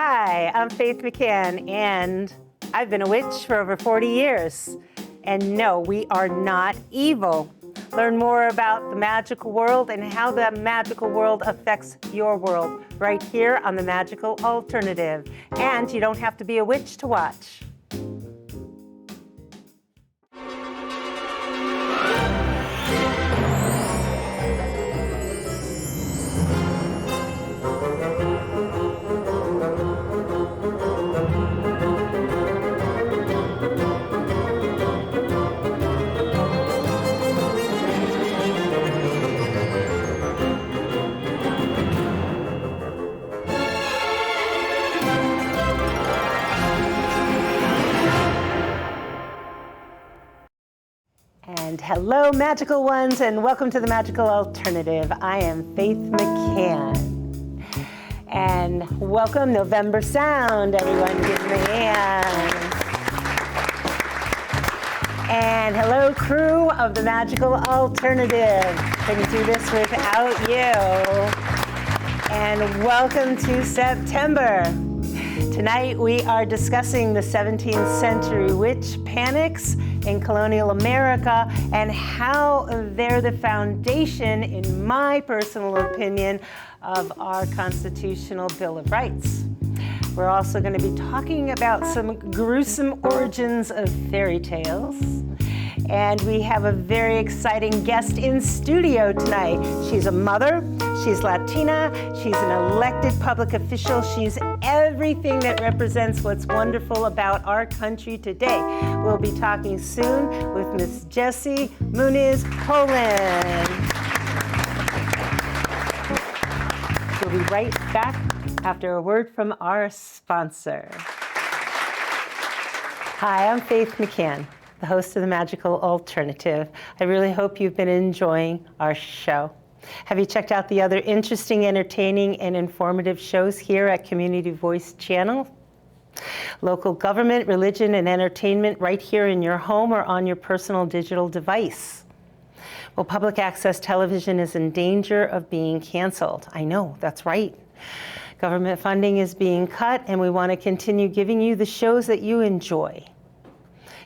Hi, I'm Faith McCann, and I've been a witch for over 40 years. And no, we are not evil. Learn more about the magical world and how the magical world affects your world right here on The Magical Alternative. And you don't have to be a witch to watch. And hello, magical ones, and welcome to The Magical Alternative. I am Faith McCann. And welcome, November Sound, everyone. Give me a hand. And hello, crew of The Magical Alternative. Couldn't do this without you. And welcome to September. Tonight we are discussing the 17th century witch panics in colonial America and how they're the foundation, in my personal opinion, of our constitutional Bill of Rights. We're also going to be talking about some gruesome origins of fairy tales. And we have a very exciting guest in studio tonight. She's a mother, she's Latina, she's an elected public official, she's everything that represents what's wonderful about our country today. We'll be talking soon with Miss Jessie Muniz Poland. We'll be right back after a word from our sponsor. Hi, I'm Faith McCann, the host of The Magical Alternative. I really hope you've been enjoying our show. Have you checked out the other interesting, entertaining, and informative shows here at Community Voice Channel? Local government, religion, and entertainment right here in your home or on your personal digital device. Well, public access television is in danger of being canceled. I know, that's right. Government funding is being cut, and we want to continue giving you the shows that you enjoy.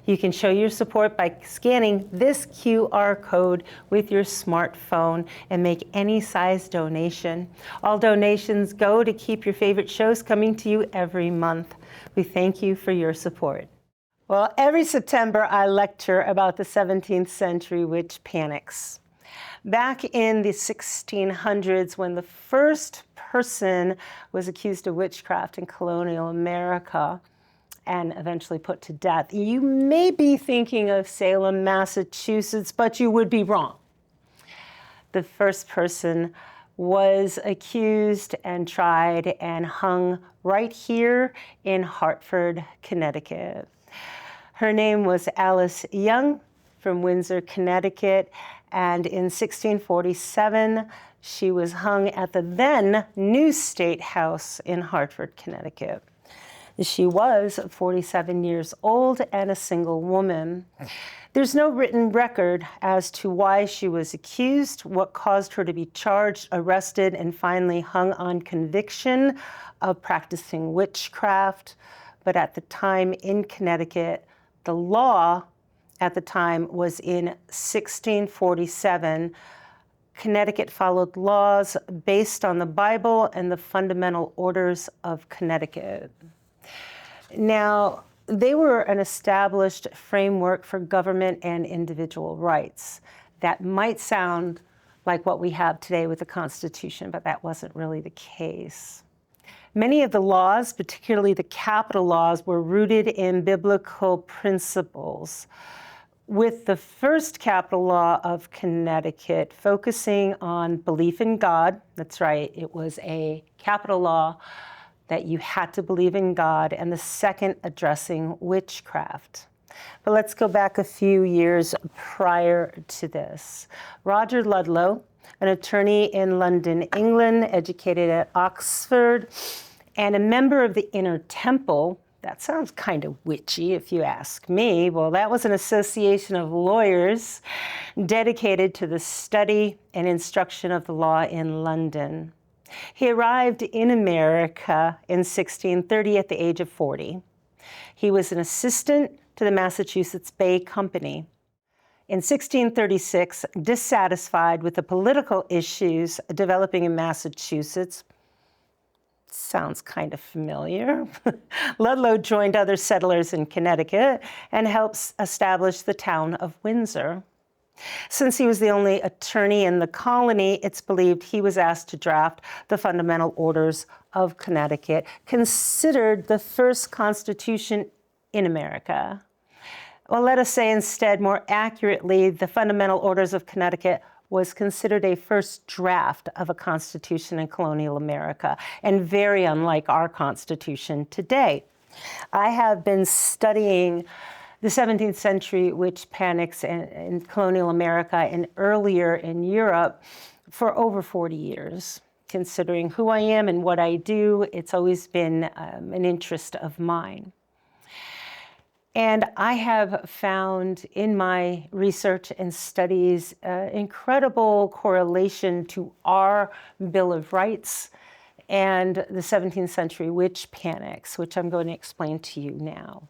You can show your support by scanning this QR code with your smartphone and make any size donation. All donations go to keep your favorite shows coming to you every month. We thank you for your support. Well, every September I lecture about the 17th century witch panics. Back in the 1600s, when the first person was accused of witchcraft in colonial America, and eventually put to death. You may be thinking of Salem, Massachusetts, but you would be wrong. The first person was accused and tried and hung right here in Hartford, Connecticut. Her name was Alice Young from Windsor, Connecticut, and in 1647, she was hung at the then New State House in Hartford, Connecticut. She was 47 years old and a single woman. There's no written record as to why she was accused, what caused her to be charged, arrested, and finally hung on conviction of practicing witchcraft. But at the time in Connecticut, the law at the time was in 1647. Connecticut followed laws based on the Bible and the Fundamental Orders of Connecticut. Now, they were an established framework for government and individual rights. That might sound like what we have today with the Constitution, but that wasn't really the case. Many of the laws, particularly the capital laws, were rooted in biblical principles, with the first capital law of Connecticut focusing on belief in God. That's right, it was a capital law that you had to believe in God, and the second addressing witchcraft. But let's go back a few years prior to this. Roger Ludlow, an attorney in London, England, educated at Oxford, and a member of the Inner Temple. That sounds kind of witchy if you ask me. Well, that was an association of lawyers dedicated to the study and instruction of the law in London. He arrived in America in 1630 at the age of 40. He was an assistant to the Massachusetts Bay Company. In 1636, dissatisfied with the political issues developing in Massachusetts, sounds kind of familiar, Ludlow joined other settlers in Connecticut and helped establish the town of Windsor. Since he was the only attorney in the colony, it's believed he was asked to draft the Fundamental Orders of Connecticut, considered the first constitution in America. Well, let us say instead, more accurately, the Fundamental Orders of Connecticut was considered a first draft of a constitution in colonial America, and very unlike our Constitution today. I have been studying the 17th century witch panics in colonial America and earlier in Europe for over 40 years. Considering who I am and what I do, it's always been an interest of mine. And I have found in my research and studies incredible correlation to our Bill of Rights and the 17th century witch panics, which I'm going to explain to you now.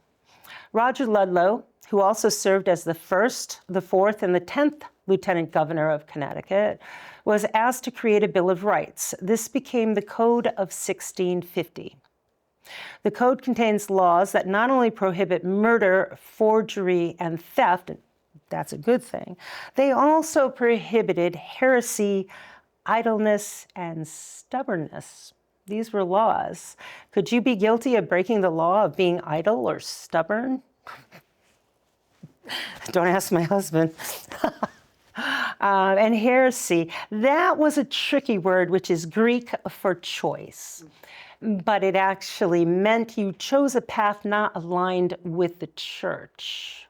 Roger Ludlow, who also served as the 1st, the 4th, and the 10th Lieutenant Governor of Connecticut, was asked to create a Bill of Rights. This became the Code of 1650. The code contains laws that not only prohibit murder, forgery, and theft, and that's a good thing, they also prohibited heresy, idleness, and stubbornness. These were laws. Could you be guilty of breaking the law of being idle or stubborn? Don't ask my husband. And heresy, that was a tricky word, which is Greek for choice. But it actually meant you chose a path not aligned with the church.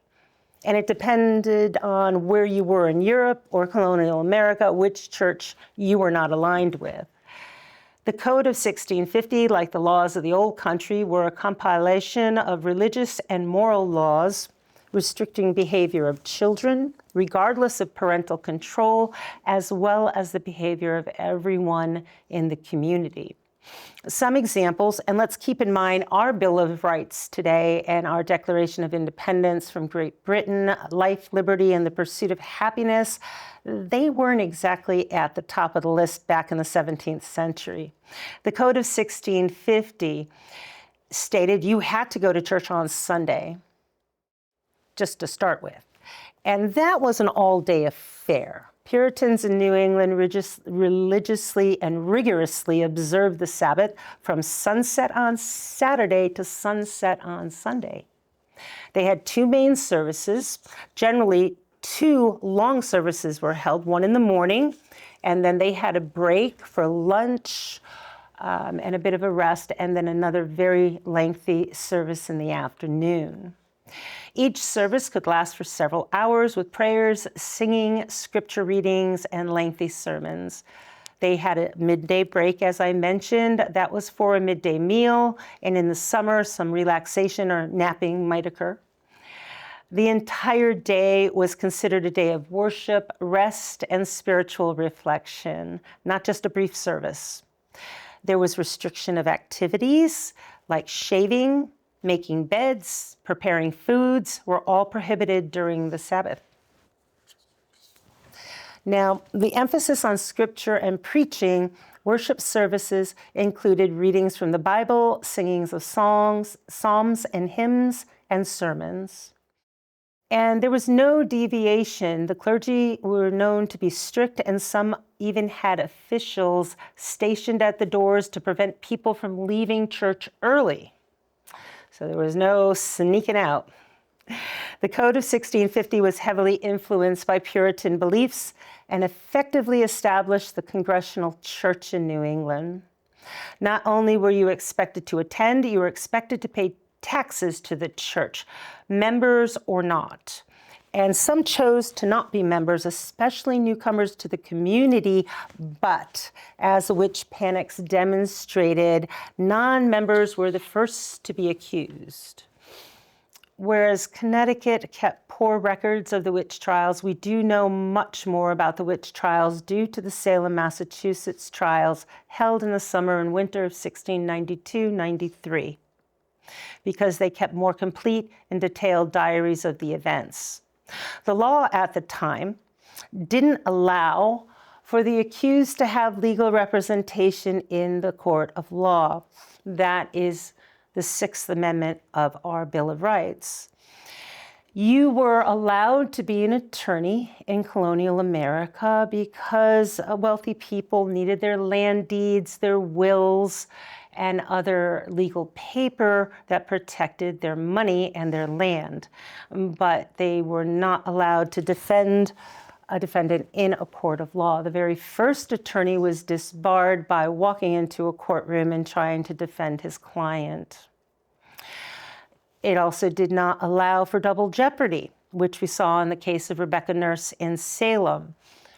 And it depended on where you were in Europe or colonial America, which church you were not aligned with. The Code of 1650, like the laws of the old country, were a compilation of religious and moral laws restricting behavior of children, regardless of parental control, as well as the behavior of everyone in the community. Some examples, and let's keep in mind our Bill of Rights today and our Declaration of Independence from Great Britain, life, liberty, and the pursuit of happiness, they weren't exactly at the top of the list back in the 17th century. The Code of 1650 stated you had to go to church on Sunday, just to start with. And that was an all-day affair. Puritans in New England religiously and rigorously observed the Sabbath from sunset on Saturday to sunset on Sunday. They had 2 main services. Generally, 2 long services were held, one in the morning, and then they had a break for lunch and a bit of a rest, and then another very lengthy service in the afternoon. Each service could last for several hours with prayers, singing, scripture readings, and lengthy sermons. They had a midday break, as I mentioned. That was for a midday meal, and in the summer, some relaxation or napping might occur. The entire day was considered a day of worship, rest, and spiritual reflection, not just a brief service. There was restriction of activities like shaving, making beds, preparing foods were all prohibited during the Sabbath. Now, the emphasis on scripture and preaching, worship services included readings from the Bible, singings of songs, psalms and hymns, and sermons. And there was no deviation. The clergy were known to be strict, and some even had officials stationed at the doors to prevent people from leaving church early. So there was no sneaking out. The Code of 1650 was heavily influenced by Puritan beliefs and effectively established the Congregational Church in New England. Not only were you expected to attend, you were expected to pay taxes to the church, members or not. And some chose to not be members, especially newcomers to the community, but as the witch panics demonstrated, non-members were the first to be accused. Whereas Connecticut kept poor records of the witch trials, we do know much more about the witch trials due to the Salem, Massachusetts trials held in the summer and winter of 1692-93, because they kept more complete and detailed diaries of the events. The law at the time didn't allow for the accused to have legal representation in the court of law. That is the Sixth Amendment of our Bill of Rights. You were allowed to be an attorney in colonial America because wealthy people needed their land deeds, their wills, and other legal paper that protected their money and their land. But they were not allowed to defend a defendant in a court of law. The very first attorney was disbarred by walking into a courtroom and trying to defend his client. It also did not allow for double jeopardy, which we saw in the case of Rebecca Nurse in Salem.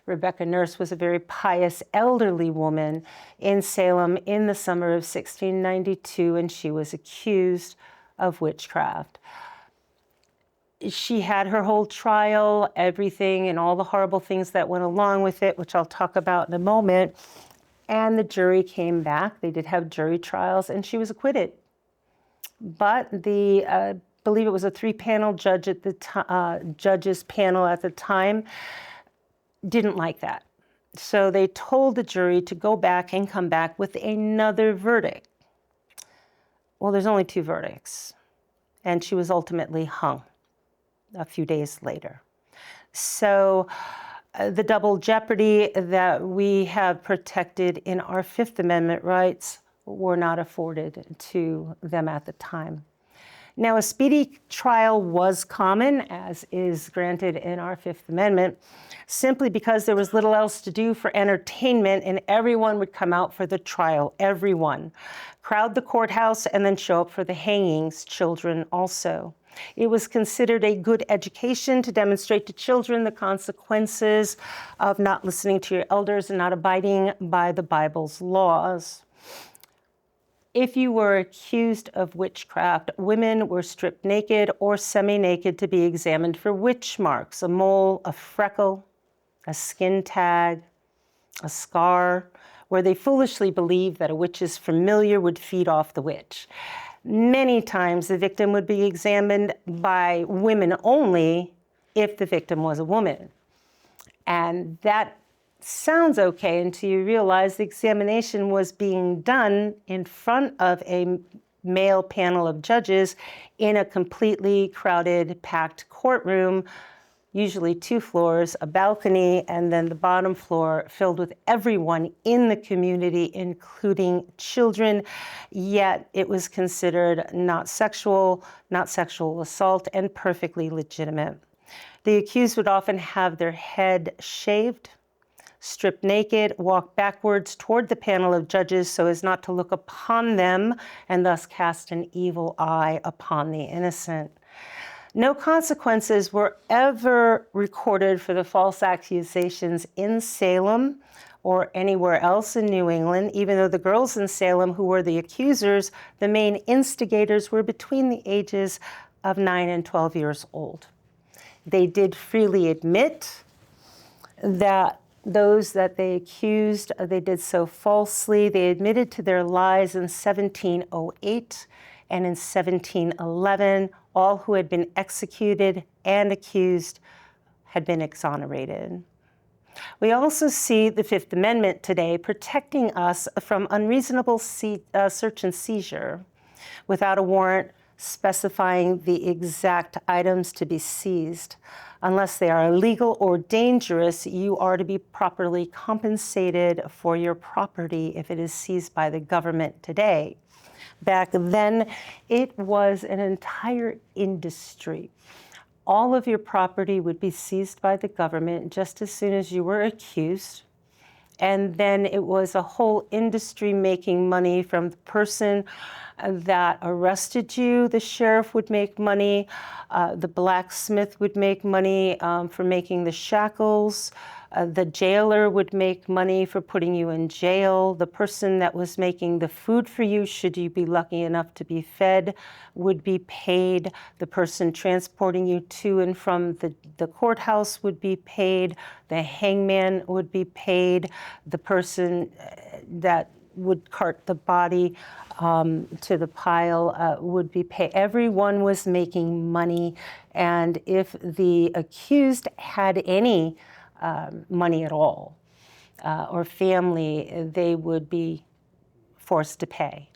Rebecca Nurse was a very pious elderly woman in Salem in the summer of 1692, and she was accused of witchcraft. She had her whole trial, everything, and all the horrible things that went along with it, which I'll talk about in a moment. And the jury came back. They did have jury trials, and she was acquitted. But I believe it was a three-panel judge at the judges panel at the time, didn't like that. So they told the jury to go back and come back with another verdict. Well, there's only two verdicts, and she was ultimately hung a few days later. So the double jeopardy that we have protected in our Fifth Amendment rights were not afforded to them at the time. Now, a speedy trial was common, as is granted in our Fifth Amendment, simply because there was little else to do for entertainment, and everyone would come out for the trial, everyone. Crowd the courthouse and then show up for the hangings, children also. It was considered a good education to demonstrate to children the consequences of not listening to your elders and not abiding by the Bible's laws. If you were accused of witchcraft, women were stripped naked or semi-naked to be examined for witch marks, a mole, a freckle, a skin tag, a scar, where they foolishly believed that a witch's familiar would feed off the witch. Many times the victim would be examined by women only if the victim was a woman. And that sounds okay until you realize the examination was being done in front of a male panel of judges in a completely crowded, packed courtroom, usually 2 floors, a balcony, and then the bottom floor filled with everyone in the community, including children, yet it was considered not sexual assault, and perfectly legitimate. The accused would often have their head shaved, stripped naked, walk backwards toward the panel of judges so as not to look upon them and thus cast an evil eye upon the innocent. No consequences were ever recorded for the false accusations in Salem or anywhere else in New England, even though the girls in Salem who were the accusers, the main instigators, were between the ages of 9 and 12 years old. They did freely admit that those that they accused, they did so falsely. They admitted to their lies in 1708 and in 1711. All who had been executed and accused had been exonerated. We also see the Fifth Amendment today protecting us from unreasonable search and seizure without a warrant specifying the exact items to be seized. Unless they are illegal or dangerous, you are to be properly compensated for your property if it is seized by the government today. Back then, it was an entire industry. All of your property would be seized by the government just as soon as you were accused. And then it was a whole industry making money from the person that arrested you. The sheriff would make money. The blacksmith would make money for making the shackles. The jailer would make money for putting you in jail. The person that was making the food for you, should you be lucky enough to be fed, would be paid. The person transporting you to and from the courthouse would be paid. The hangman would be paid. The person that would cart the body to the pile would be paid. Everyone was making money, and if the accused had any money at all, or family, they would be forced to pay.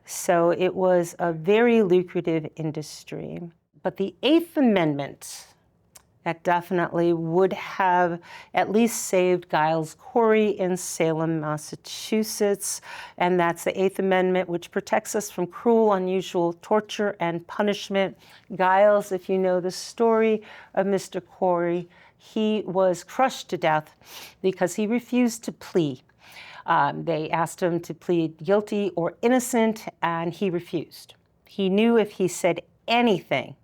So it was a very lucrative industry. But the Eighth Amendment, that definitely would have at least saved Giles Corey in Salem, Massachusetts. And that's the Eighth Amendment, which protects us from cruel, unusual torture and punishment. Giles, if you know the story of Mr. Corey, he was crushed to death because he refused to plea. They asked him to plead guilty or innocent, and he refused. He knew if he said anything,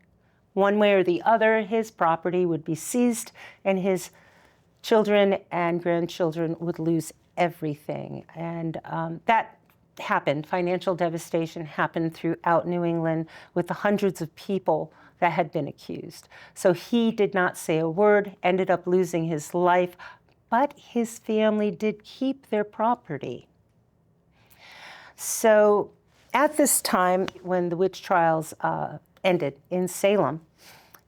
one way or the other, his property would be seized and his children and grandchildren would lose everything. And that happened. Financial devastation happened throughout New England with the hundreds of people that had been accused. So he did not say a word, ended up losing his life, but his family did keep their property. So at this time, when the witch trials ended in Salem,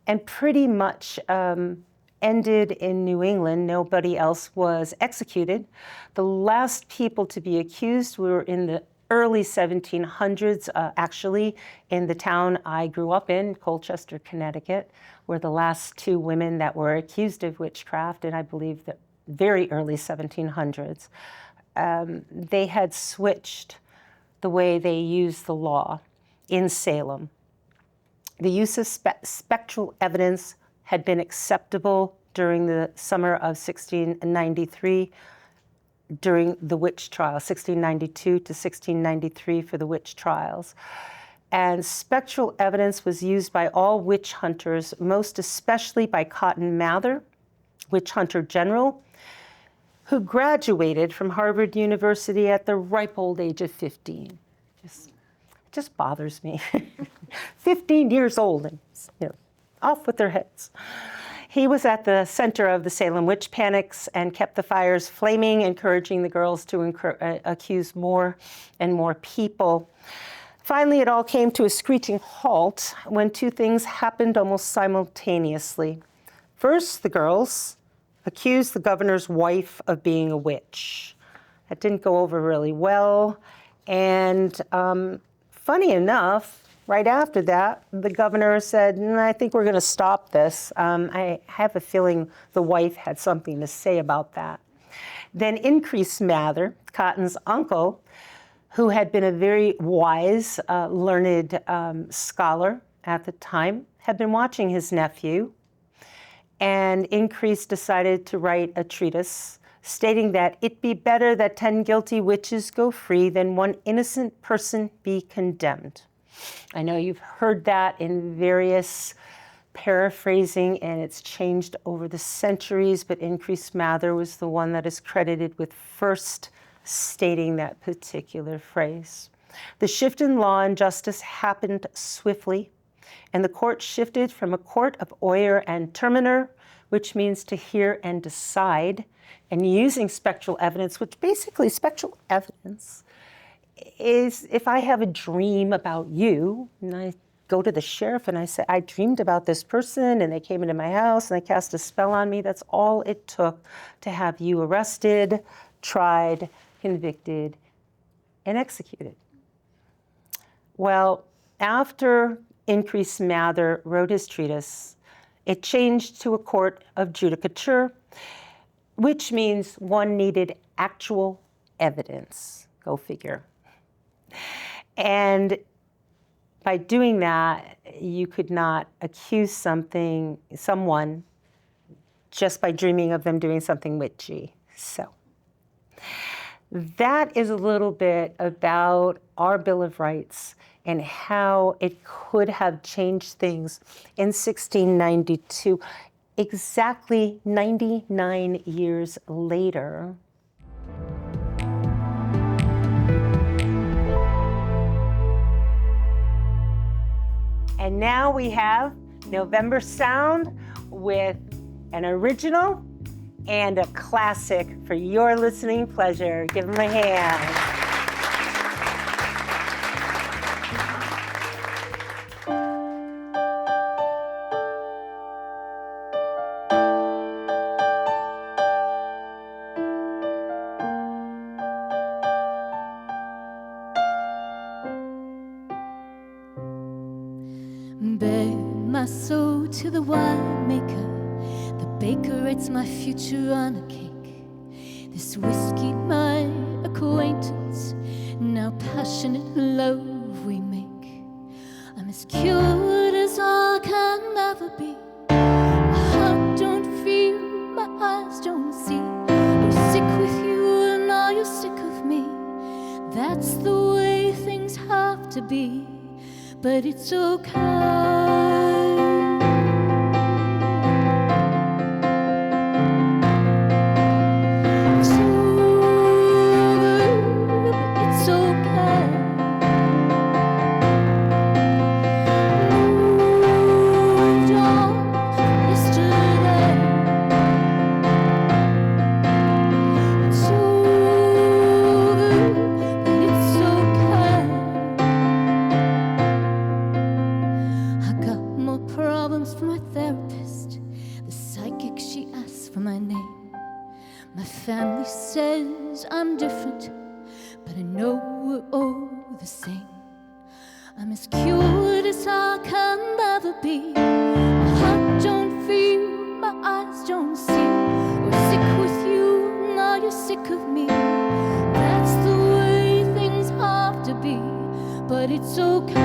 and pretty much ended in New England, nobody else was executed. The last people to be accused were in the early 1700s, actually, in the town I grew up in, Colchester, Connecticut, were the last two women that were accused of witchcraft, and I believe the very early 1700s. They had switched the way they used the law in Salem. The use of spectral evidence had been acceptable during the summer of 1693, during the witch trial, 1692 to 1693 for the witch trials. And spectral evidence was used by all witch hunters, most especially by Cotton Mather, witch hunter general, who graduated from Harvard University at the ripe old age of 15. It just bothers me. 15 years old and off with their heads. He was at the center of the Salem witch panics and kept the fires flaming, encouraging the girls to accuse more and more people. Finally, it all came to a screeching halt when two things happened almost simultaneously. First, the girls accused the governor's wife of being a witch. That didn't go over really well. And funny enough, right after that, the governor said, I think we're going to stop this. I have a feeling the wife had something to say about that. Then Increase Mather, Cotton's uncle, who had been a very wise, learned scholar at the time, had been watching his nephew. And Increase decided to write a treatise stating that it be better that 10 guilty witches go free than one innocent person be condemned. I know you've heard that in various paraphrasing, and it's changed over the centuries, but Increase Mather was the one that is credited with first stating that particular phrase. The shift in law and justice happened swiftly, and the court shifted from a court of oyer and terminer, which means to hear and decide, and using spectral evidence, which basically spectral evidence is if I have a dream about you, and I go to the sheriff and I say, I dreamed about this person and they came into my house and they cast a spell on me, that's all it took to have you arrested, tried, convicted, and executed. Well, after Increase Mather wrote his treatise, it changed to a court of judicature, which means one needed actual evidence. Go figure. And by doing that, you could not accuse someone just by dreaming of them doing something witchy. So that is a little bit about our Bill of Rights and how it could have changed things in 1692, exactly 99 years later. And now we have November Sound with an original and a classic for your listening pleasure. Give them a hand. Bare my soul to the winemaker, the baker writes my future on a cake. This whiskey, my acquaintance, now passionate love we make. I'm as cured as I can ever be. My heart don't feel, my eyes don't see. I'm sick with you and now you're sick of me. That's the way things have to be, but it's okay. It's over, but it's okay. Moved on from yesterday. It's over, but it's okay. I got more problems from my therapist. The psychic, she asks for my name. My family says I'm different, but I know we're all the same. I'm as cured as I can ever be. My heart don't feel, my eyes don't see. We're sick with you, now you're sick of me. That's the way things have to be, but it's okay.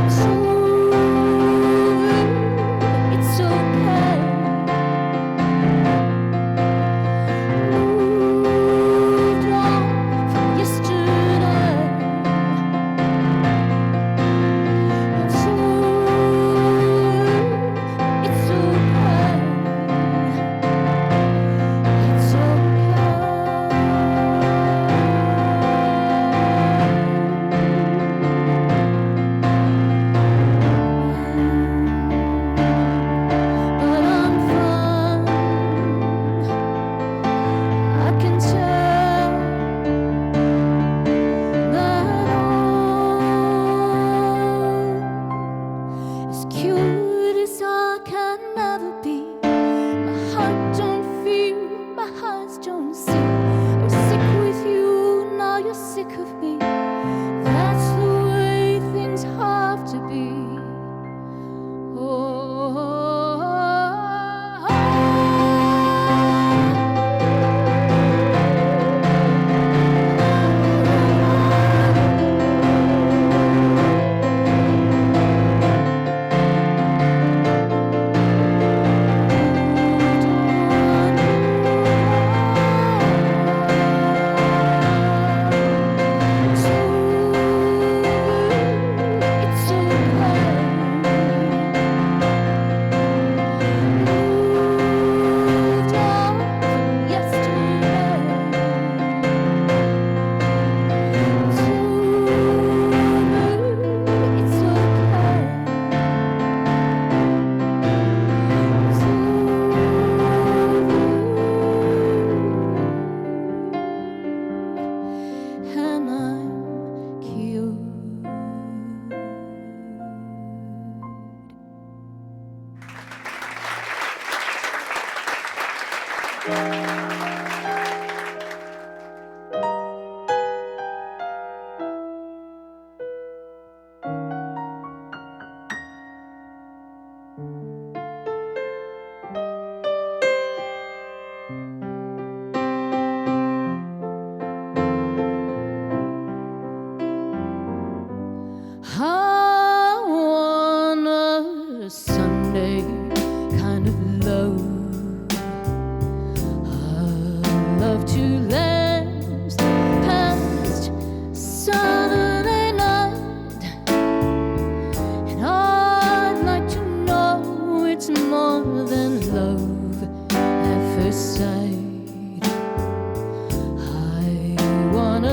It's over, but it's okay. Moved on from yesterday. It's over, but it's okay. It's okay.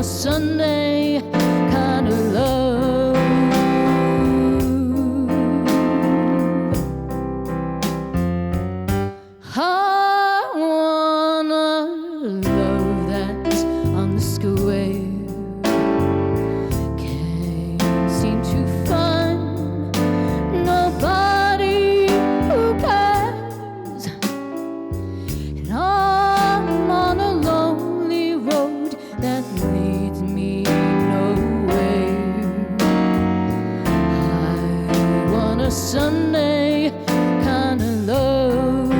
a Sunday kind of love. I wanna love that's on the square. Can't seem to find nobody who cares. And I'm on a lonely road that leads me nowhere. I want a Sunday kind of love.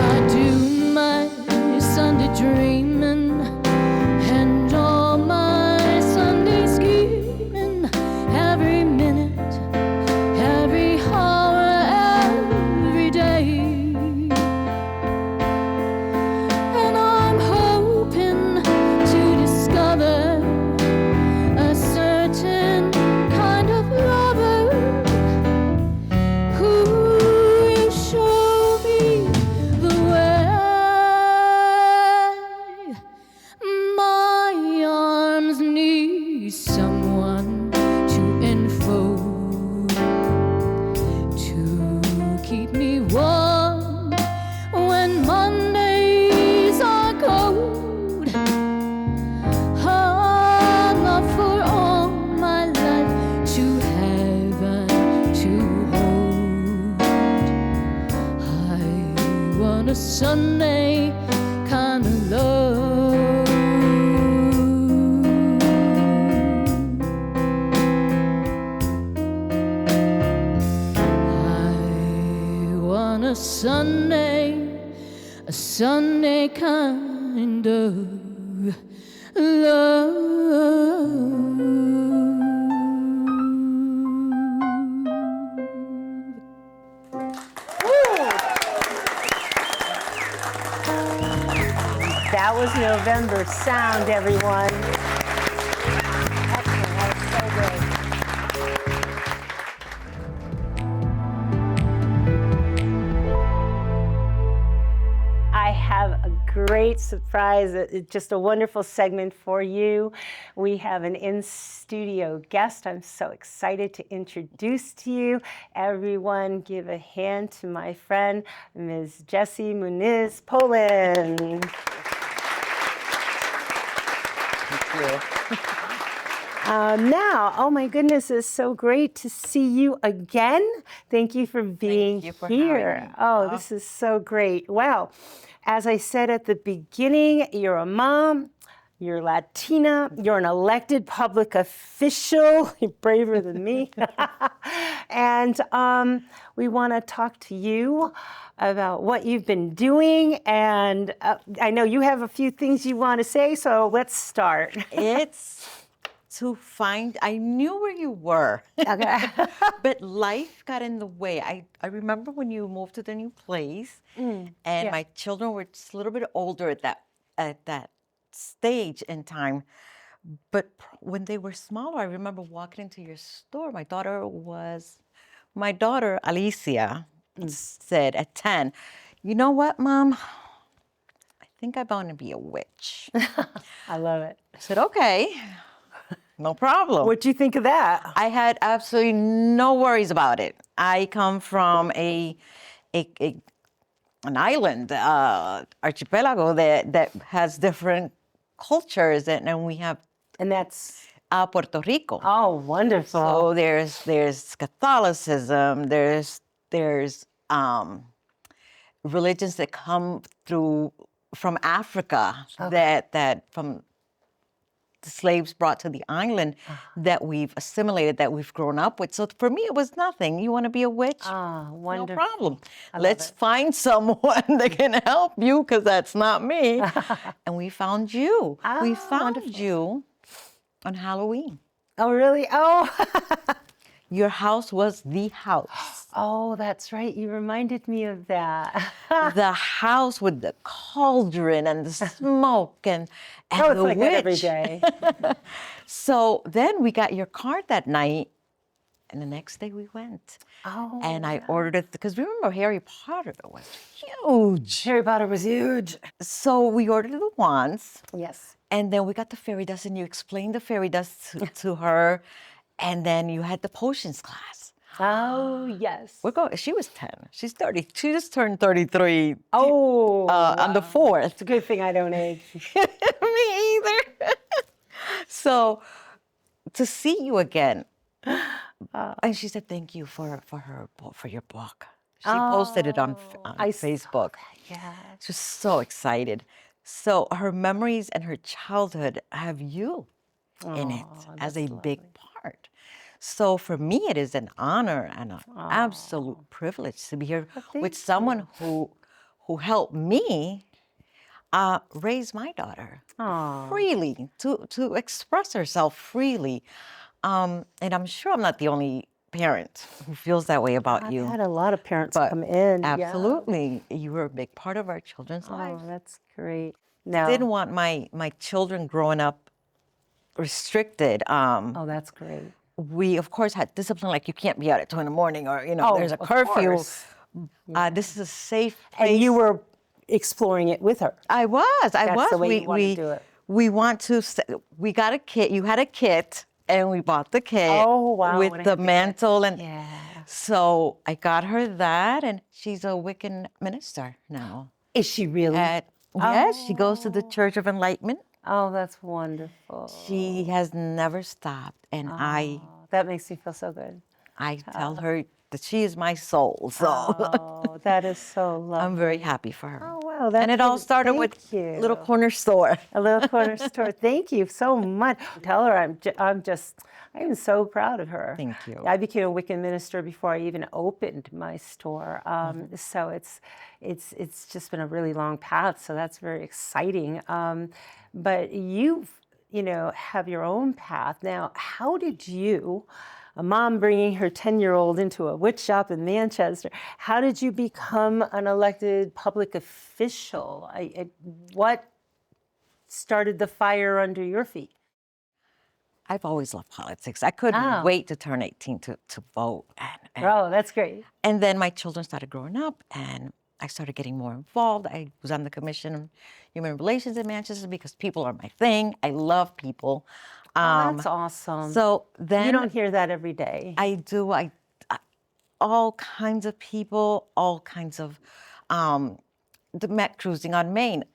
I do my Sunday dreaming and all my Sunday scheming, every minute, every hour, every day. And I'm hoping to discover a certain kind of lover who will show me the way. My arms need someone to enfold, to keep me warm when Mondays are cold. I'd love for all my life to have and to hold. I want a Sunday kind of love. I want a Sunday kind of love. That was November Sound, everyone. Excellent. That was so great. I have a great surprise, just a wonderful segment for you. We have an in-studio guest I'm so excited to introduce to you. Everyone give a hand to my friend, Ms. Jessie Muniz Poland. Now, oh my goodness, it's so great to see you again. Thank you for being you for here. having me. Oh, this is so great. Well, as I said at the beginning, you're a mom, you're Latina, you're an elected public official, you're braver than me. And we want to talk to you about what you've been doing. And I know you have a few things you want to say, so let's start. It's to find, I knew where you were, Okay. but life got in the way. I remember when you moved to the new place, and yeah. my children were just a little bit older at that stage in time. But when they were smaller, I remember walking into your store. My daughter, Alicia, said at 10, "You know what, Mom? I think I'm going to be a witch." I love it. I said, "Okay, no problem." What'd you think of that? I had absolutely no worries about it. I come from an island, archipelago that has different cultures, and we have And that's, Puerto Rico. oh, wonderful. So there's Catholicism, there's religions that come through from Africa that from the slaves brought to the island that we've assimilated, that we've grown up with. So for me, it was nothing. You want to be a witch? Ah, No wonderful. problem. love Let's it. find someone that can help you, because that's not me. And we found you. We found wonderful. you on Halloween. Oh, really? Oh. Your house was the house. Oh, that's right. You reminded me of that. The house with the cauldron and the smoke and Oh, it's the like that every witch. day. So then we got your card that night, And the next day we went. Oh, And I ordered it because remember Harry Potter was huge. Harry Potter was huge. So we ordered the wands. Yes. And then we got the fairy dust, and you explained the fairy dust to her. And then you had the potions class. Oh, yes. She was 10. She's 30. She just turned 33 Oh, on the 4th. it's a good thing I don't age. Me either. So to see you again, and she said thank you for your book. She posted it on I saw Facebook. Yeah. She was so excited. So her memories and her childhood have you in it as a big part. So for me, it is an honor and an absolute privilege to be here with someone who helped me raise my daughter freely, to express herself freely. And I'm sure I'm not the only parent who feels that way about you. I've had a lot of parents But come in. Yeah. absolutely, you were a big part of our children's lives. Oh, that's great. No. Didn't want my children growing up restricted. Oh, that's great. We of course had discipline, like you can't be out at 2 a.m, or Oh, there's a of curfew. course. This is a safe place. And you were exploring it with her. I was. That's the way you want to do it. We want to. We got a kit. You had a kit, and we bought the kit. Oh, wow, With when I the had the mantle and. Yeah. So I got her that, and she's a Wiccan minister now. Is she really? Yes, she goes to the Church of Enlightenment. Oh, that's wonderful. She has never stopped, and Oh, that makes me feel so good. I tell her that she is my soul. So Oh, that is so lovely. I'm very happy for her. Oh, wow. That's And it all really- started with thank you. Little Corner Store. A little corner store. Thank you so much. Tell her I'm so proud of her. Thank you. I became a Wiccan minister before I even opened my store. So it's just been a really long path. So that's very exciting. But you have your own path. Now, how did you, a mom bringing her 10-year-old into a witch shop in Manchester, how did you become an elected public official? What started the fire under your feet? I've always loved politics. I couldn't wait to turn 18 to vote. Oh, that's great. And then my children started growing up, and I started getting more involved. I was on the Commission on Human Relations in Manchester because people are my thing. I love people. That's awesome. So then you don't hear that every day. I do. All kinds of people, all kinds of the Met cruising on Main.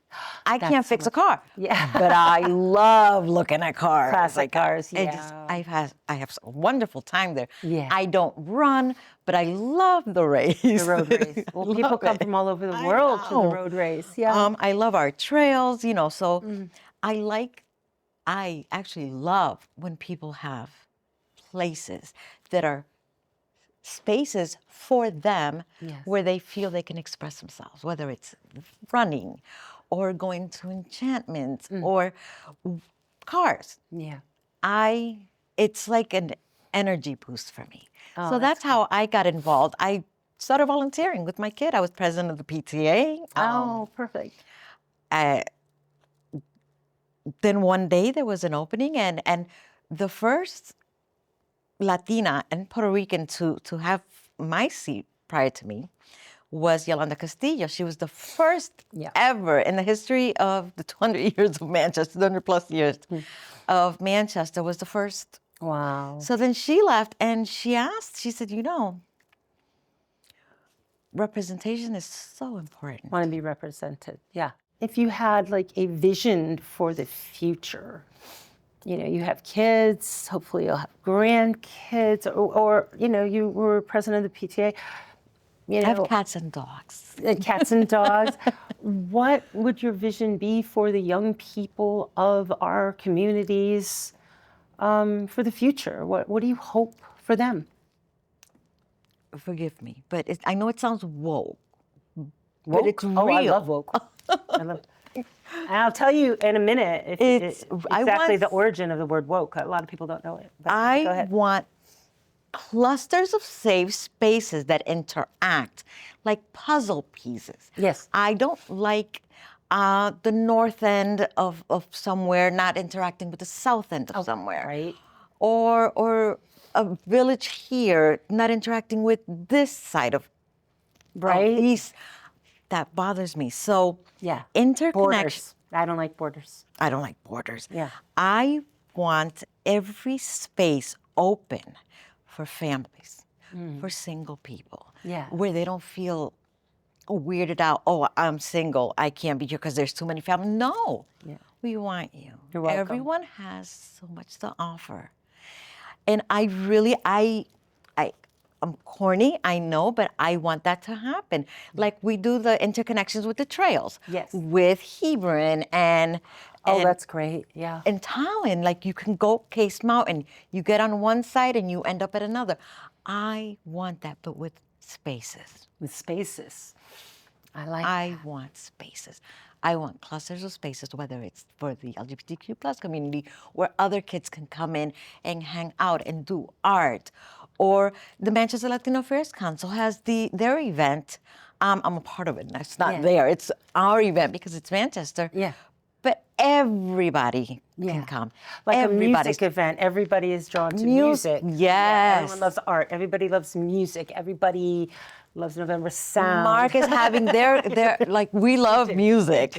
I can't fix a car. Yeah. But I love looking at cars. Classic cars, I have a wonderful time there. Yeah. I don't run, but I love the race. The road race. Well, people Love come it. from all over the world to the know. road race. Yeah. I love our trails, so I actually love when people have places that are spaces for them Yes. where they feel they can express themselves, whether it's running or going to enchantments or cars. Yeah. It's like an energy boost for me. Oh, So that's how I got involved. I started volunteering with my kid. I was president of the PTA. Oh, perfect. Then one day there was an opening, and the first Latina and Puerto Rican to have my seat prior to me was Yolanda Castillo. She was the first ever in the history of the 200 years of Manchester, 200 plus years of Manchester, was the first. Wow. So then she left, and she said, representation is so important. Want to be represented. Yeah. If you had like a vision for the future, you have kids, hopefully you'll have grandkids, or you were president of the PTA. I have cats and dogs. Cats and dogs. What would your vision be for the young people of our communities for the future? What do you hope for them? Forgive me, but I know it sounds woke. But it's real. Oh, I love woke. And I'll tell you in a minute exactly the origin of the word woke. A lot of people don't know it. But go I ahead. want clusters of safe spaces that interact, like puzzle pieces. Yes. I don't like the north end of somewhere not interacting with the south end of somewhere. Right. Or a village here not interacting with this side of Right? east, that bothers me. So Yeah. interconnection. Borders. I don't like borders. I don't like borders. Yeah. I want every space open for families, for single people, Yeah. where they don't feel weirded out. Oh, I'm single. I can't be here because there's too many families. No, Yeah. we want you. You're welcome. Everyone has so much to offer, and I'm corny, I know, but I want that to happen. Like we do the interconnections with the trails. Yes. With Hebron and Oh, that's great. Yeah. in Tallinn, like you can go Case Mountain, you get on one side and you end up at another. I want that, but with spaces. With spaces. I I want spaces. I want clusters of spaces, whether it's for the LGBTQ plus community, where other kids can come in and hang out and do art. Or the Manchester Latino Affairs Council has their event. I'm a part of it. It's not Yeah. there. It's our event because it's Manchester. Yeah. But everybody can come. Like Everybody's a music event. Everybody is drawn to Music, music. yes. Everyone loves art. Everybody loves music. Everybody loves November Sound. Mark is having their like we love music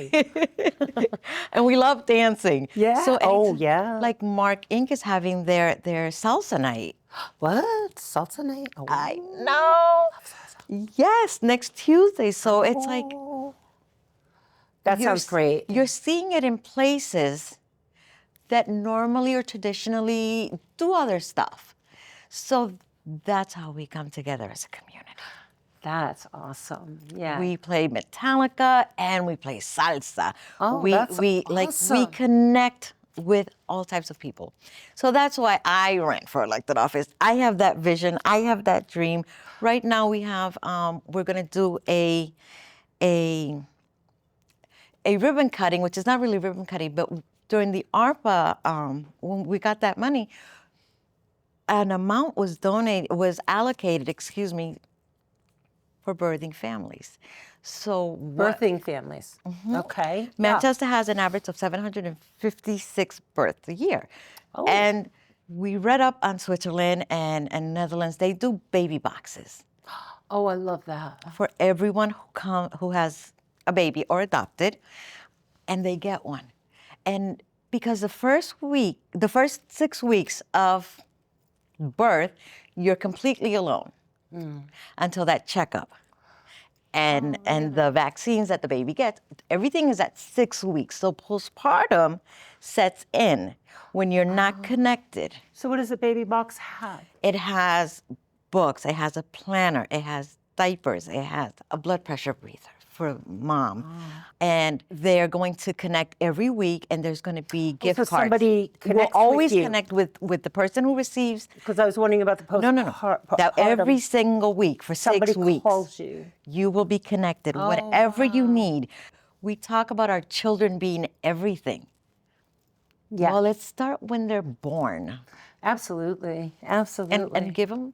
and we love dancing. Yeah. So Oh, anytime- yeah. Like Mark Inc. is having their salsa night. What? Salsa night? Oh. I know. Yes, next Tuesday. So it's like That you're sounds great. You're seeing it in places that normally or traditionally do other stuff. So that's how we come together as a community. That's awesome. Yeah. We play Metallica and we play salsa. Oh, we that's we awesome. connect with all types of people. So that's why I ran for elected office. I have that vision. I have that dream. Right now we have we're going to do a ribbon cutting, which is not really ribbon cutting, but during the ARPA, when we got that money, an amount was allocated, for birthing families. So Birthing families. Okay. Manchester has an average of 756 births a year. Oh. And we read up on Switzerland and Netherlands, they do baby boxes Oh, I love that. for everyone who has a baby or adopted, and they get one. And because the first 6 weeks of birth, you're completely alone until that checkup. And the vaccines that the baby gets, everything is at 6 weeks. So postpartum sets in when you're not connected. So what does the baby box have? It has books, it has a planner, it has diapers, it has a blood pressure breather for mom. And they're going to connect every week, and there's going to be gift so cards. somebody will connects always with you. connect with the person who receives. Because I was wondering about the post. No. That every single week for somebody 6 weeks. calls you. You will be connected, whatever you need. We talk about our children being everything. Yeah. Well, let's start when they're born Absolutely. Absolutely. and give them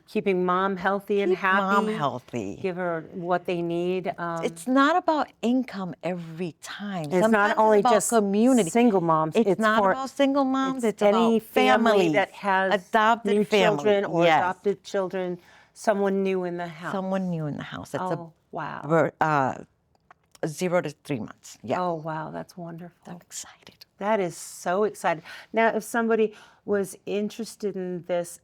keeping mom healthy and happy. mom healthy. Give her what they need. It's not about income every time. It's not only about just community. single moms. It's not for about single moms. It's any about family families, that has adopted new family. children or Yes. adopted children, someone new in the house. Someone new in the house. It's Oh, wow. 0 to 3 months. Yeah. Oh, wow. That's wonderful. I'm excited. That is so exciting. Now, if somebody was interested in this,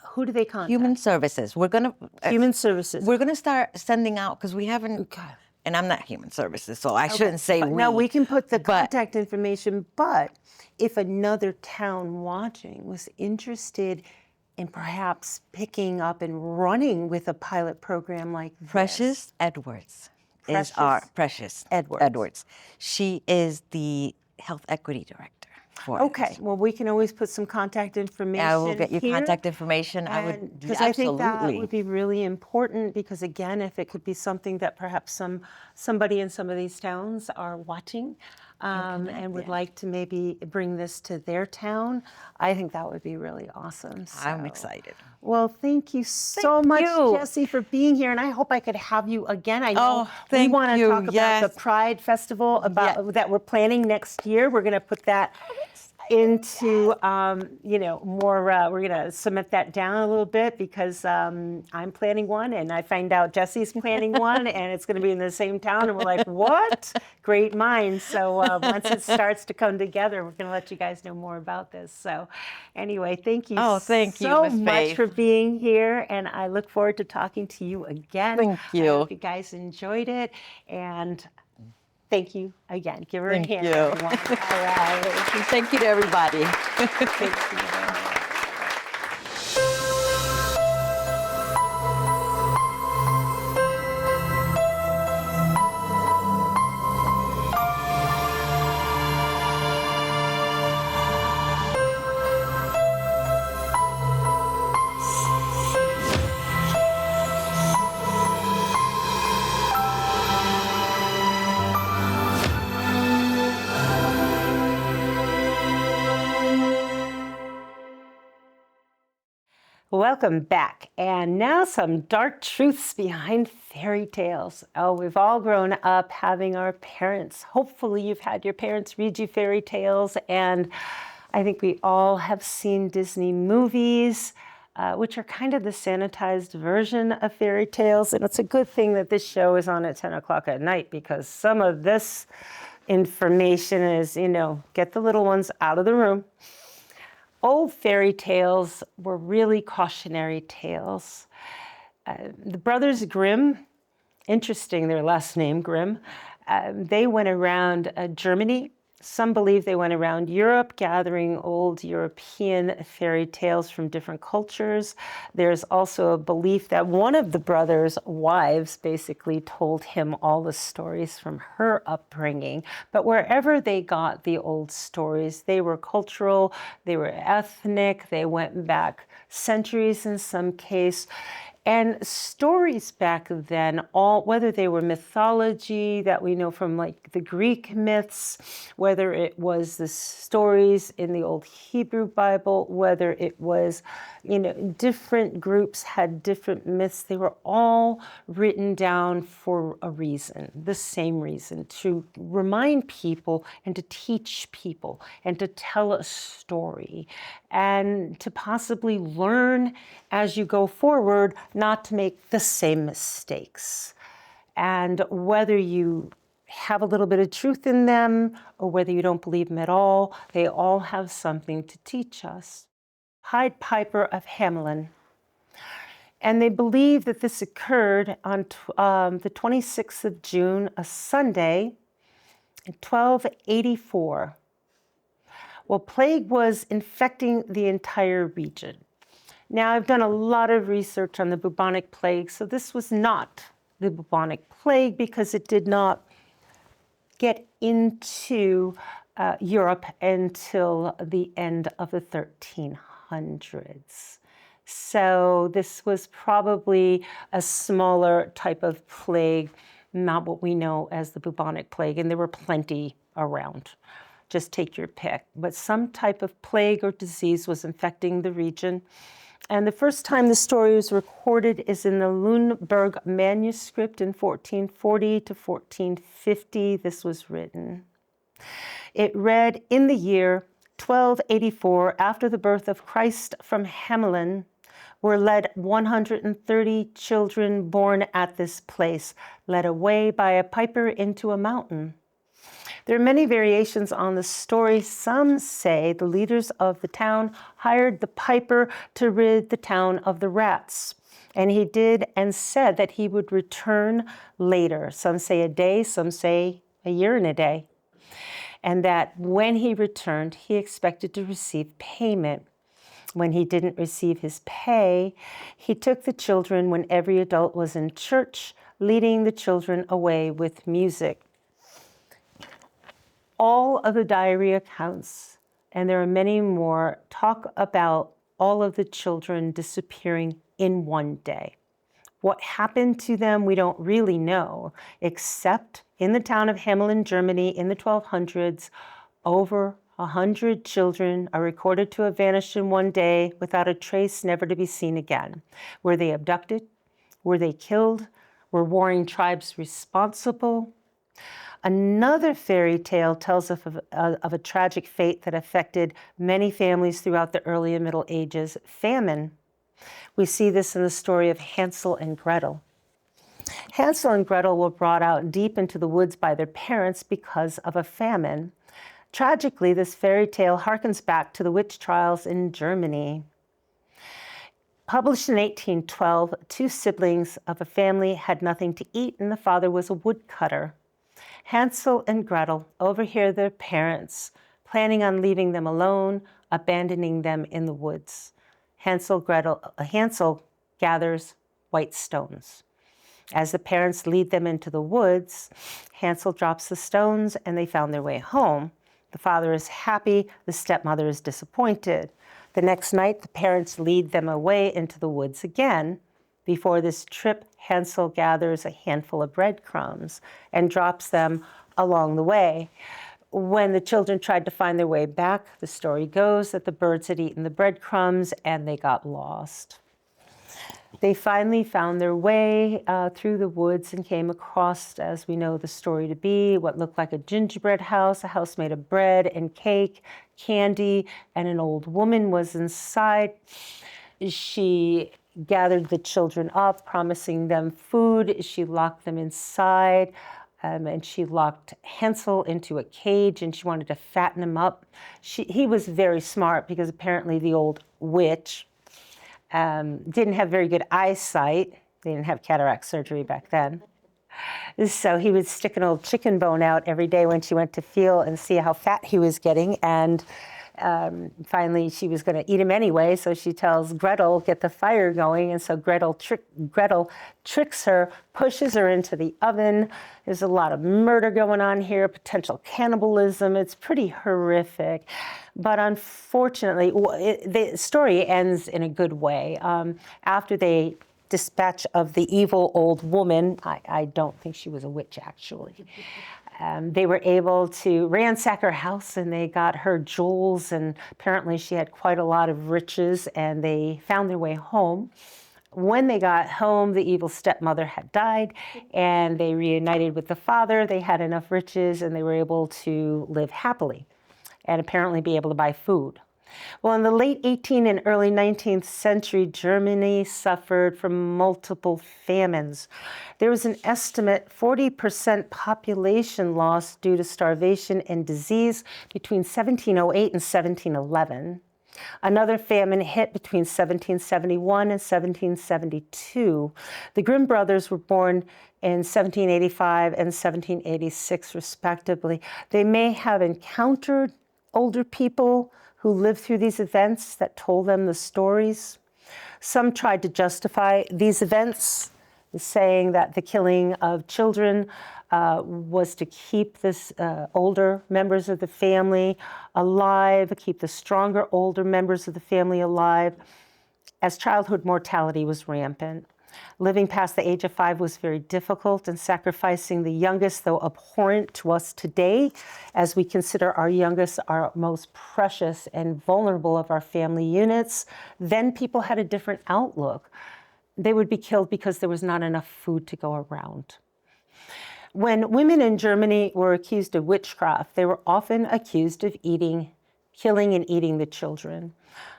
who do they contact? Human services. Human Services. We're gonna start sending out because we haven't. Okay. And I'm not human services, so I shouldn't say But we. now we can put the but- contact information, but if another town watching was interested in perhaps picking up and running with a pilot program like this. Precious Edwards is our Precious Edwards. She is the health equity director for it. Okay, well, we can always put some contact information I will get your here. contact information. I would Because I think that absolutely. would be really important because, again, if it could be something that perhaps somebody in some of these towns are watching and would like to maybe bring this to their town, I think that would be really awesome. I'm So- excited. Well, thank you so much, you. Jesse, for being here, and I hope I could have you again. I know Oh, thank we want to you. talk about Yes. the Pride Festival that we're planning next year. We're going to put that into, more, we're going to cement that down a little bit because I'm planning one and I find out Jesse's planning one and it's going to be in the same town. And we're like, what? Great minds. So once it starts to come together, we're going to let you guys know more about this. So anyway, thank you Thank you, so Miss much Faith. for being here. And I look forward to talking to you again. Thank you. I hope you guys enjoyed it. And thank you again. Give her Thank a hand, you. everyone. All right. And thank you to everybody. Thank you. Welcome back. And now some dark truths behind fairy tales. Oh, we've all grown up having our parents. Hopefully you've had your parents read you fairy tales. And I think we all have seen Disney movies, which are kind of the sanitized version of fairy tales. And it's a good thing that this show is on at 10 o'clock at night because some of this information is, get the little ones out of the room. Old fairy tales were really cautionary tales. The Brothers Grimm, interesting their last name, Grimm, they went around Germany. Some believe they went around Europe, gathering old European fairy tales from different cultures. There's also a belief that one of the brothers' wives basically told him all the stories from her upbringing. But wherever they got the old stories, they were cultural, they were ethnic, they went back centuries in some case. And stories back then, whether they were mythology that we know from like the Greek myths, whether it was the stories in the old Hebrew Bible, whether it was, different groups had different myths, they were all written down for a reason, the same reason, to remind people and to teach people and to tell a story and to possibly learn as you go forward not to make the same mistakes. And whether you have a little bit of truth in them or whether you don't believe them at all, they all have something to teach us. Pied Piper of Hamelin. And they believe that this occurred on the 26th of June, a Sunday, in 1284. Well, plague was infecting the entire region. Now, I've done a lot of research on the bubonic plague, so this was not the bubonic plague because it did not get into Europe until the end of the 1300s. So this was probably a smaller type of plague, not what we know as the bubonic plague, and there were plenty around. Just take your pick. But some type of plague or disease was infecting the region. And the first time the story was recorded is in the Lüneburg manuscript in 1440 to 1450. This was written. It read, in the year 1284, after the birth of Christ from Hamelin, were led 130 children born at this place, led away by a piper into a mountain. There are many variations on the story. Some say the leaders of the town hired the piper to rid the town of the rats. And he did and said that he would return later. Some say a day, some say a year and a day. And that when he returned, he expected to receive payment. When he didn't receive his pay, he took the children when every adult was in church, leading the children away with music. All of the diary accounts, and there are many more, talk about all of the children disappearing in one day. What happened to them, we don't really know, except in the town of Hamelin, Germany, in the 1200s, over 100 children are recorded to have vanished in one day without a trace, never to be seen again. Were they abducted? Were they killed? Were warring tribes responsible? Another fairy tale tells of a tragic fate that affected many families throughout the early and Middle Ages, famine. We see this in the story of Hansel and Gretel. Hansel and Gretel were brought out deep into the woods by their parents because of a famine. Tragically, this fairy tale harkens back to the witch trials in Germany. Published in 1812, two siblings of a family had nothing to eat, and the father was a woodcutter. Hansel and Gretel overhear their parents planning on leaving them alone, abandoning them in the woods. Hansel gathers white stones. As the parents lead them into the woods, Hansel drops the stones and they found their way home. The father is happy, the stepmother is disappointed. The next night, the parents lead them away into the woods again. Before this trip, Hansel gathers a handful of breadcrumbs and drops them along the way. When the children tried to find their way back, the story goes that the birds had eaten the breadcrumbs and they got lost. They finally found their way through the woods and came across, as we know the story to be, what looked like a gingerbread house, a house made of bread and cake, candy, and an old woman was inside. She gathered the children up, promising them food. She locked them inside, and she locked Hansel into a cage, and she wanted to fatten him up. He was very smart because apparently the old witch didn't have very good eyesight. They didn't have cataract surgery back then. So he would stick an old chicken bone out every day when she went to feel and see how fat he was getting. And finally, she was going to eat him anyway. So she tells Gretel, get the fire going. And so Gretel tricks her, pushes her into the oven. There's a lot of murder going on here, potential cannibalism. It's pretty horrific. But unfortunately, the story ends in a good way. After they dispatch of the evil old woman, I don't think she was a witch, actually. They were able to ransack her house and they got her jewels, and apparently she had quite a lot of riches, and they found their way home. When they got home, the evil stepmother had died and they reunited with the father. They had enough riches and they were able to live happily and apparently be able to buy food. Well, in the late 18th and early 19th century, Germany suffered from multiple famines. There was an estimate 40% population loss due to starvation and disease between 1708 and 1711. Another famine hit between 1771 and 1772. The Grimm brothers were born in 1785 and 1786, respectively. They may have encountered older people who lived through these events that told them the stories. Some tried to justify these events, saying that the killing of children was to keep this older members of the family alive, keep the stronger older members of the family alive, as childhood mortality was rampant. Living past the age of 5 was very difficult, and sacrificing the youngest, though abhorrent to us today, as we consider our youngest our most precious and vulnerable of our family units, then people had a different outlook. They would be killed because there was not enough food to go around. When women in Germany were accused of witchcraft, they were often accused of killing and eating the children.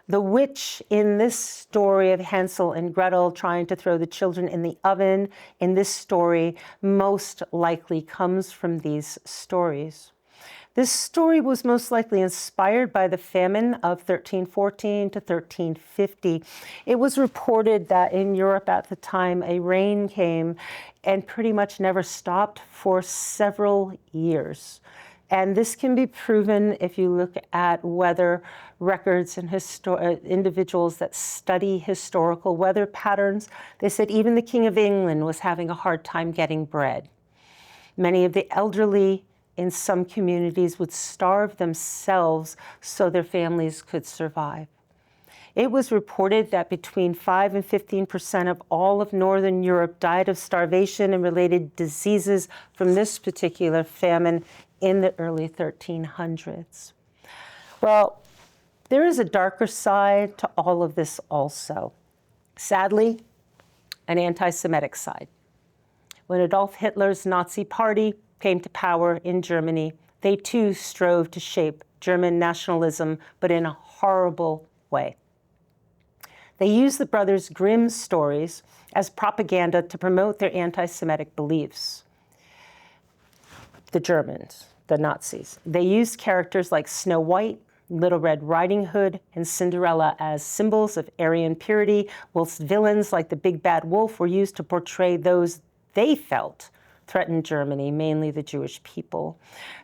The witch in this story of Hansel and Gretel trying to throw the children in the oven, in this story, most likely comes from these stories. This story was most likely inspired by the famine of 1314 to 1350. It was reported that in Europe at the time, a rain came and pretty much never stopped for several years. And this can be proven if you look at weather records and individuals that study historical weather patterns. They said even the King of England was having a hard time getting bread. Many of the elderly in some communities would starve themselves so their families could survive. It was reported that between 5 and 15% of all of Northern Europe died of starvation and related diseases from this particular famine in the early 1300s. Well, there is a darker side to all of this also. Sadly, an anti-Semitic side. When Adolf Hitler's Nazi Party came to power in Germany, they too strove to shape German nationalism, but in a horrible way. They used the Brothers Grimm's stories as propaganda to promote their anti-Semitic beliefs. The Germans, the Nazis. They used characters like Snow White, Little Red Riding Hood, and Cinderella as symbols of Aryan purity, whilst villains like the Big Bad Wolf were used to portray those they felt threatened Germany, mainly the Jewish people.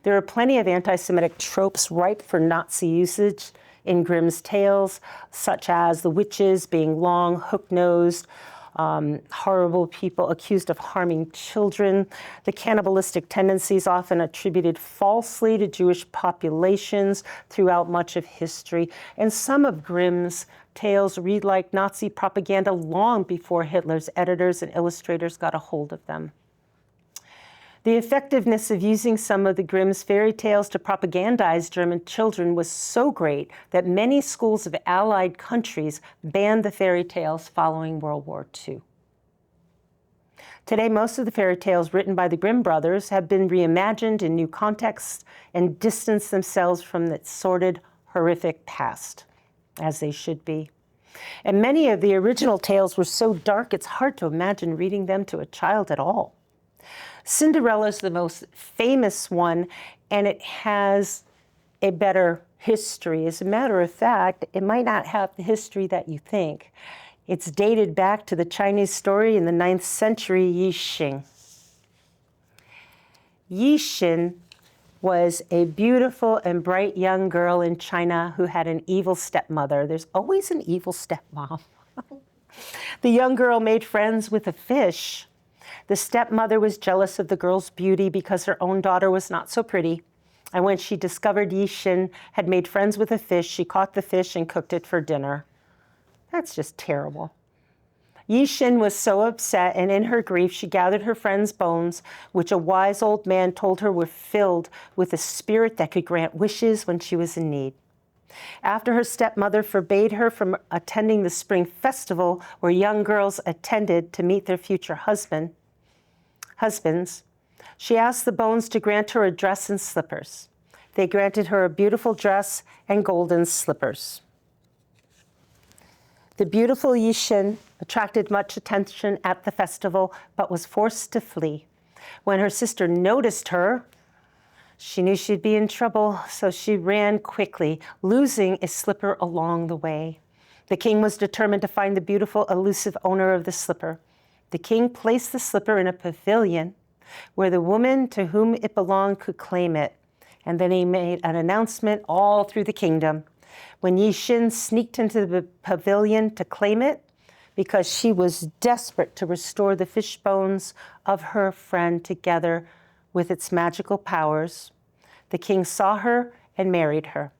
There are plenty of anti-Semitic tropes ripe for Nazi usage in Grimm's tales, such as the witches being long, hook-nosed, horrible people accused of harming children, the cannibalistic tendencies often attributed falsely to Jewish populations throughout much of history. And some of Grimm's tales read like Nazi propaganda long before Hitler's editors and illustrators got a hold of them. The effectiveness of using some of the Grimm's fairy tales to propagandize German children was so great that many schools of Allied countries banned the fairy tales following World War II. Today, most of the fairy tales written by the Grimm brothers have been reimagined in new contexts and distance themselves from the sordid, horrific past, as they should be. And many of the original tales were so dark, it's hard to imagine reading them to a child at all. Cinderella is the most famous one, and it has a better history. As a matter of fact, it might not have the history that you think. It's dated back to the Chinese story in the 9th century, Yi Xing. Yi Xing was a beautiful and bright young girl in China who had an evil stepmother. There's always an evil stepmom. The young girl made friends with a fish. The stepmother was jealous of the girl's beauty because her own daughter was not so pretty. And when she discovered Yi Xing had made friends with a fish, she caught the fish and cooked it for dinner. That's just terrible. Yi Xing was so upset, and in her grief, she gathered her friend's bones, which a wise old man told her were filled with a spirit that could grant wishes when she was in need. After her stepmother forbade her from attending the spring festival where young girls attended to meet their future husbands, she asked the bones to grant her a dress and slippers. They granted her a beautiful dress and golden slippers. The beautiful Yi Xing attracted much attention at the festival, but was forced to flee. When her sister noticed her, she knew she'd be in trouble, so she ran quickly, losing a slipper along the way. The king was determined to find the beautiful, elusive owner of the slipper. The king placed the slipper in a pavilion where the woman to whom it belonged could claim it. And then he made an announcement all through the kingdom. When Yi Xing sneaked into the pavilion to claim it, because she was desperate to restore the fish bones of her friend together with its magical powers, the king saw her and married her.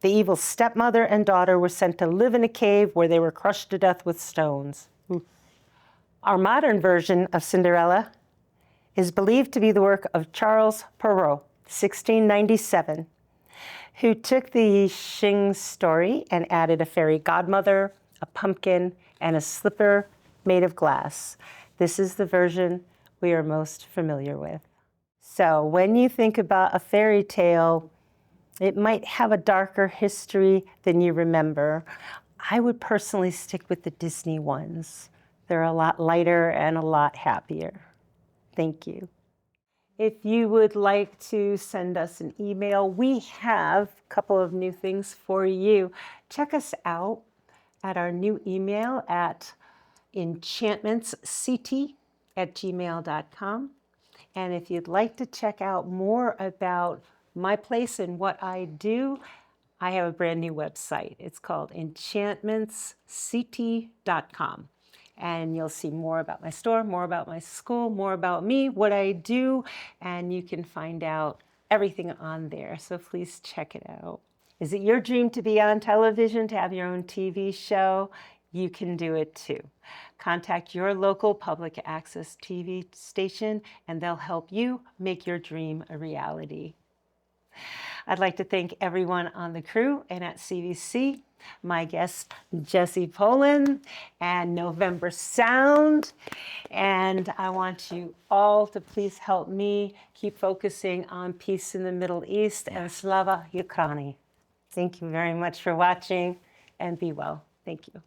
The evil stepmother and daughter were sent to live in a cave where they were crushed to death with stones. Our modern version of Cinderella is believed to be the work of Charles Perrault, 1697, who took the Yi Xing story and added a fairy godmother, a pumpkin, and a slipper made of glass. This is the version we are most familiar with. So when you think about a fairy tale, it might have a darker history than you remember. I would personally stick with the Disney ones. They're a lot lighter and a lot happier. Thank you. If you would like to send us an email, we have a couple of new things for you. Check us out at our new email at enchantmentsct@gmail.com. And if you'd like to check out more about my place and what I do, I have a brand new website. It's called enchantmentsct.com. And you'll see more about my store, more about my school, more about me, what I do, and you can find out everything on there. So please check it out. Is it your dream to be on television, to have your own TV show? You can do it too. Contact your local public access TV station and they'll help you make your dream a reality. I'd like to thank everyone on the crew and at CVC my guest, Jesse Poland, and November Sound. And I want you all to please help me keep focusing on peace in the Middle East and Slava Ukraini. Thank you very much for watching, and be well. Thank you.